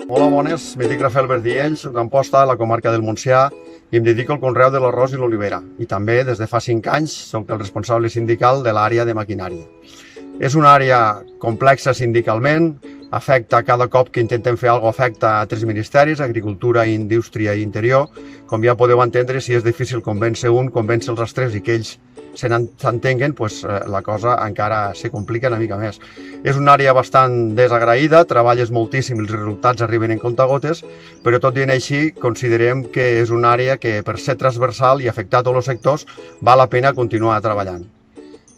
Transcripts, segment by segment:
Hola, bones. Me dic Rafael Verdiell, soc d'Amposta, a la comarca del Montsià, i em dedico al conreu de l'arròs i l'olivera. I també, des de fa 5 anys, soc el responsable sindical de l'àrea de maquinària. És una àrea complexa sindicalment, afecta cada cop que intentem fer alguna cosa, afecta a 3 ministeris, Agricultura, Indústria i Interior. Com ja podeu entendre, si és difícil convèncer un, convèncer els altres i que ells s'entenguin, doncs la cosa encara se complica una mica més. És una àrea bastant desagraïda, treballes moltíssim i els resultats arriben en comptagotes, però tot i així considerem que és una àrea que, per ser transversal i afectar tots els sectors, val la pena continuar treballant.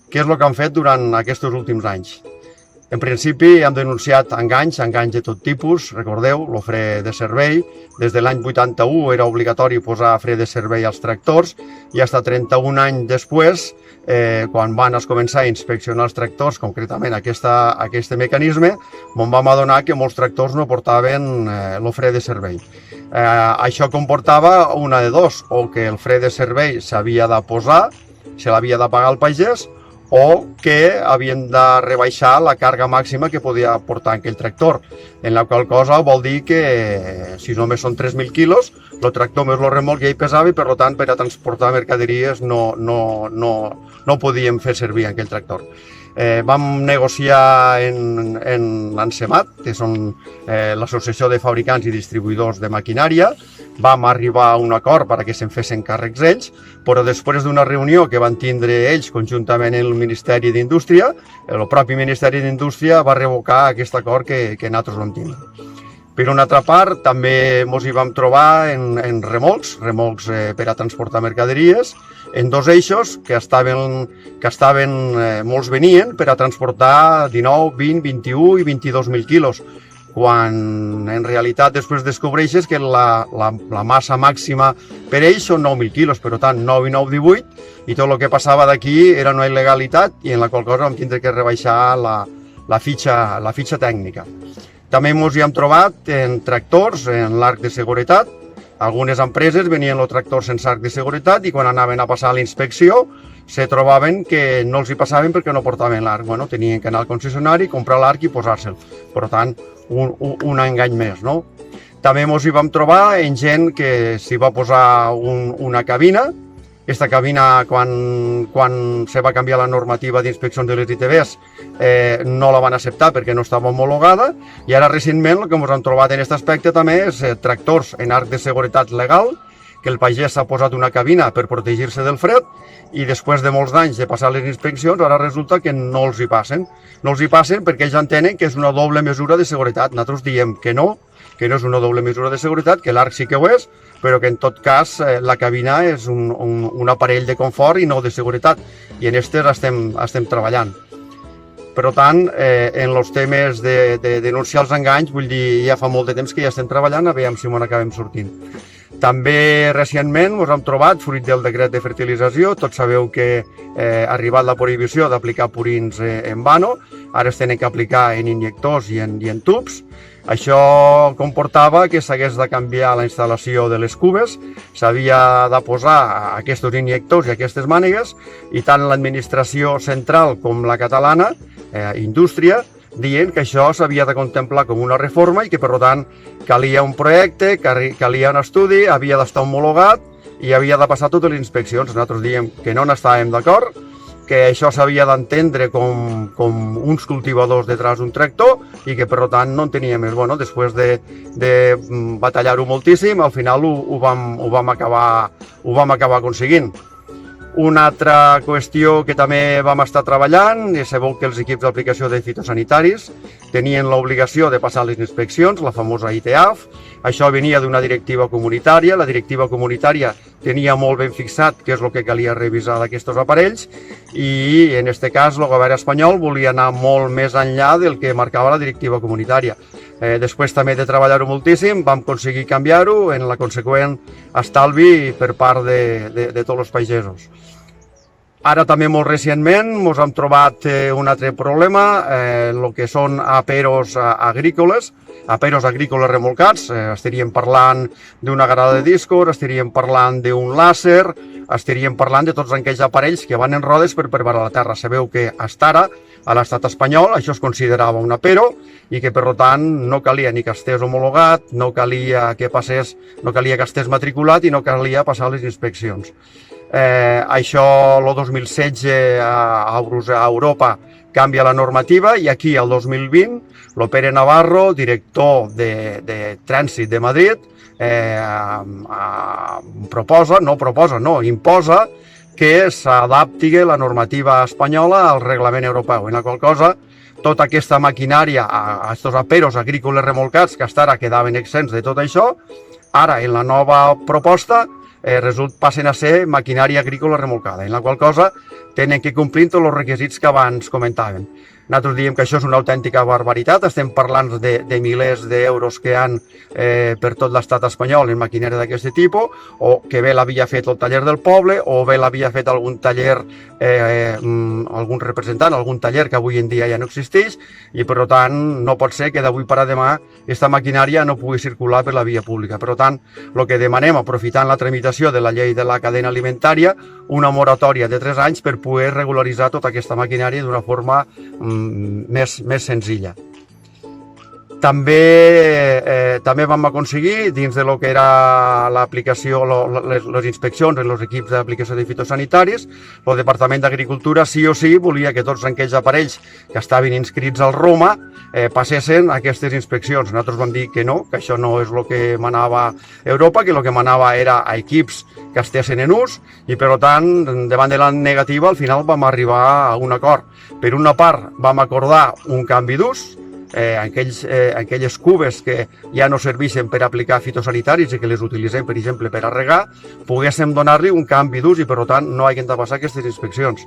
Què és el que han fet durant aquests últims anys? En principi hem denunciat enganys de tot tipus. Recordeu, el fre de servei. Des de l'any 81 era obligatori posar fre de servei als tractors i fins a 31 anys després, quan van començar a inspeccionar els tractors, concretament aquest mecanisme, ens vam adonar que molts tractors no portaven el fre de servei. Això comportava una de dos, o que el fre de servei s'havia de posar, se l'havia de pagar el pagès, o que havien de rebaixar la càrrega màxima que podia portar aquell tractor, en la qual cosa vol dir que si només són 3.000 quilos, el tractor més el remolc ja hi pesava i per tant per a transportar mercaderies no podíem fer servir aquell tractor. Vam negociar en l'ANSEMAT, que són l'Associació de Fabricants i Distribuïdors de Maquinària. Vam arribar a un acord perquè se'n fessin càrrecs ells, però després d'una reunió que van tindre ells conjuntament amb el Ministeri d'Indústria, el propi Ministeri d'Indústria va revocar aquest acord que nosaltres vam tindre. Per una altra part, també ens hi vam trobar en remolcs per a transportar mercaderies, en dos eixos que molts venien per a transportar 19, 20, 21 i 22.000 quilos, quan en realitat després descobreixes que la massa màxima per ells són 9.000 quilos, per tant 9 i 9, 18, i tot el que passava d'aquí era una il·legalitat i en la qual cosa vam tindre que rebaixar la fitxa tècnica. També ens hi hem trobat en tractors, en l'arc de seguretat. Algunes empreses venien el tractor sense arc de seguretat i quan anaven a passar a la inspecció se trobaven que no els hi passaven perquè no portaven l'arc. Bueno, tenien que anar al concessionari, comprar l'arc i posar-se'l. Per tant, un engany més, no? També ens hi vam trobar en gent que s'hi va posar una cabina. Aquesta cabina, quan se va canviar la normativa d'inspecció de les ITVs, no la van acceptar perquè no estava homologada, i ara recentment el que ens hem trobat en aquest aspecte també és tractors en arc de seguretat legal, que el pagès s'ha posat una cabina per protegir-se del fred, i després de molts anys de passar les inspeccions, ara resulta que no els hi passen. No els hi passen perquè ells entenen que és una doble mesura de seguretat. Nosaltres diem que no és una doble mesura de seguretat, que l'arc sí que ho és, però que en tot cas la cabina és un aparell de confort i no de seguretat, i en aquestes estem treballant. Per tant, en els temes de denunciar els enganys, vull dir, ja fa molt de temps que ja estem treballant, a veure si m'ho acabem sortint. També recentment ens hem trobat, fruit del decret de fertilització, tots sabeu que ha arribat la prohibició d'aplicar purins en vano, ara es tenen que aplicar en injectors i en tubs. Això comportava que s'hagués de canviar la instal·lació de les cubes, s'havia de posar aquests injectors i aquestes mànegues, i tant l'administració central com la catalana, Indústria, dient que això s'havia de contemplar com una reforma i que, per tant, calia un projecte, calia un estudi, havia d'estar homologat i havia de passar totes les inspeccions. Nosaltres diem que no n'estàvem d'acord, que això s'havia d'entendre com uns cultivadors detrás d'un tractor i que, per tant, no en teníem més. Bueno, després de batallar-ho moltíssim, al final ho vam acabar aconseguint. Una altra qüestió que també vam estar treballant és sabeu que els equips d'aplicació de fitosanitaris tenien l'obligació de passar les inspeccions, la famosa ITAF. Això venia d'una directiva comunitària. La directiva comunitària tenia molt ben fixat què és el que calia revisar d'aquests aparells i, en aquest cas, el govern espanyol volia anar molt més enllà del que marcava la directiva comunitària. Després també de treballar-ho moltíssim, vam aconseguir canviar-ho en la conseqüent estalvi per part de tots els pagesos. Ara també molt recentment ens hem trobat un altre problema, el que són aperos agrícoles remolcats. Estaríem parlant d'una grada de discos, estaríem parlant d'un làser, estaríem parlant de tots aquells aparells que van en rodes per preparar la terra. Sabeu que fins ara a l'estat espanyol, això es considerava una pero i que per tant no calia ni que estés homologat, no calia que estés matriculat i no calia passar les inspeccions. Això el 2016 a Europa canvia la normativa i aquí el 2020 el Pere Navarro, director de Trànsit de Madrid, imposa que s'adapti la normativa espanyola al reglament europeu, en la qual cosa tota aquesta maquinària, aquests aperos agrícoles remolcats que fins ara quedaven exempts de tot això, ara en la nova proposta passen a ser maquinària agrícola remolcada, en la qual cosa tenen que complir tots els requisits que abans comentàvem. Nosaltres diem que això és una autèntica barbaritat, estem parlant de milers d'euros que han per tot l'estat espanyol en maquinària d'aquest tipus, o que bé l'havia fet el taller del poble, o bé l'havia fet algun taller, algun representant, algun taller que avui en dia ja no existeix, i per tant no pot ser que d'avui per a demà aquesta maquinària no pugui circular per la via pública. Per tant, el que demanem, aprofitant la tramitació de la llei de la cadena alimentària, una moratòria de 3 anys per poder regularitzar tota aquesta maquinària d'una forma més senzilla. També vam aconseguir, dins de lo que era l'aplicació, les inspeccions en els equips d'aplicació de fitosanitaris, el Departament d'Agricultura sí o sí volia que tots aquells aparells que estaven inscrits al Roma passessin aquestes inspeccions. Nosaltres vam dir que no, que això no és el que manava Europa, que el que manava era a equips que estessin en ús i, per tant, davant de la negativa, al final vam arribar a un acord. Per una part, vam acordar un canvi d'ús, aquelles cubes que ja no serveixen per aplicar fitosanitaris i que les utilitzem, per exemple, per a regar, poguéssim donar-li un canvi d'ús i, per tant, no hagin de passar aquestes inspeccions.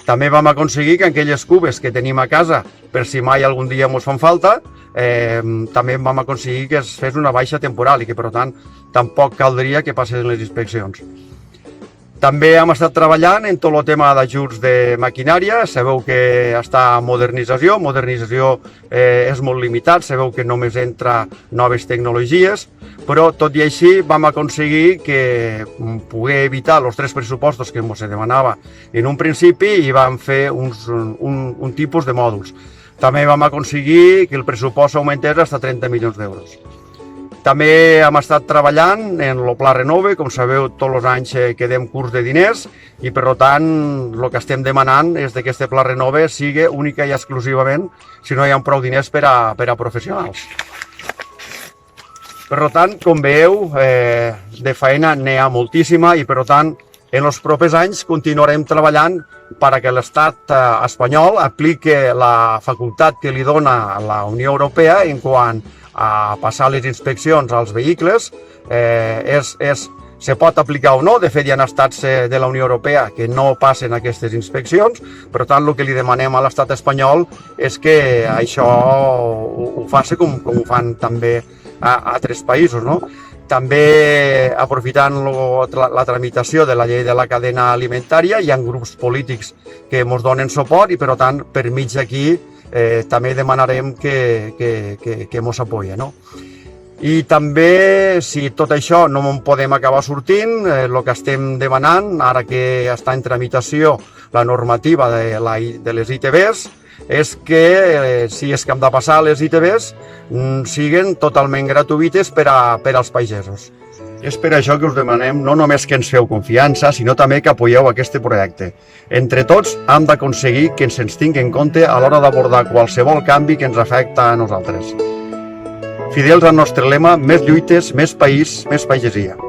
També vam aconseguir que aquelles cubes que tenim a casa, per si mai algun dia ens fan falta, també vam aconseguir que es fes una baixa temporal i que, per tant, tampoc caldria que passessin les inspeccions. També hem estat treballant en tot el tema d'ajuts de maquinària. Sabeu que està en modernització és molt limitat, sabeu que només entra noves tecnologies, però tot i així vam aconseguir que poder evitar els 3 pressupostos que ens demanava en un principi i vam fer un tipus de mòduls. També vam aconseguir que el pressupost augmentés fins a 30 milions d'euros. També hem estat treballant en el Pla Renove, com sabeu, tots els anys quedem curts de diners i, per tant, el que estem demanant és que aquest Pla Renove sigui única i exclusivament si no hi ha prou diners per a professionals. Per tant, com veieu, de feina n'hi ha moltíssima i, per tant, en els propers anys continuarem treballant perquè l'estat espanyol apliqui la facultat que li dona la Unió Europea en quant a passar les inspeccions als vehicles. Se pot aplicar o no, de fet hi ha estats de la Unió Europea que no passen aquestes inspeccions, per tant el que li demanem a l'estat espanyol és que això ho faci com ho fan també a altres països. També, aprofitant la tramitació de la llei de la cadena alimentària, hi ha grups polítics que ens donen suport i, per tant, per mig d'aquí també demanarem que ens apoyen. I també, si tot això no en podem acabar sortint, el que estem demanant, ara que està en tramitació la normativa de les ITBs, és que si és que hem de passar les ITBs siguin totalment gratuïtes per als pagesos. És per això que us demanem no només que ens feu confiança, sinó també que apoyeu aquest projecte. Entre tots hem d'aconseguir que se'ns tingui en compte a l'hora d'abordar qualsevol canvi que ens afecta a nosaltres. Fidels al nostre lema, més lluites, més país, més pagesia.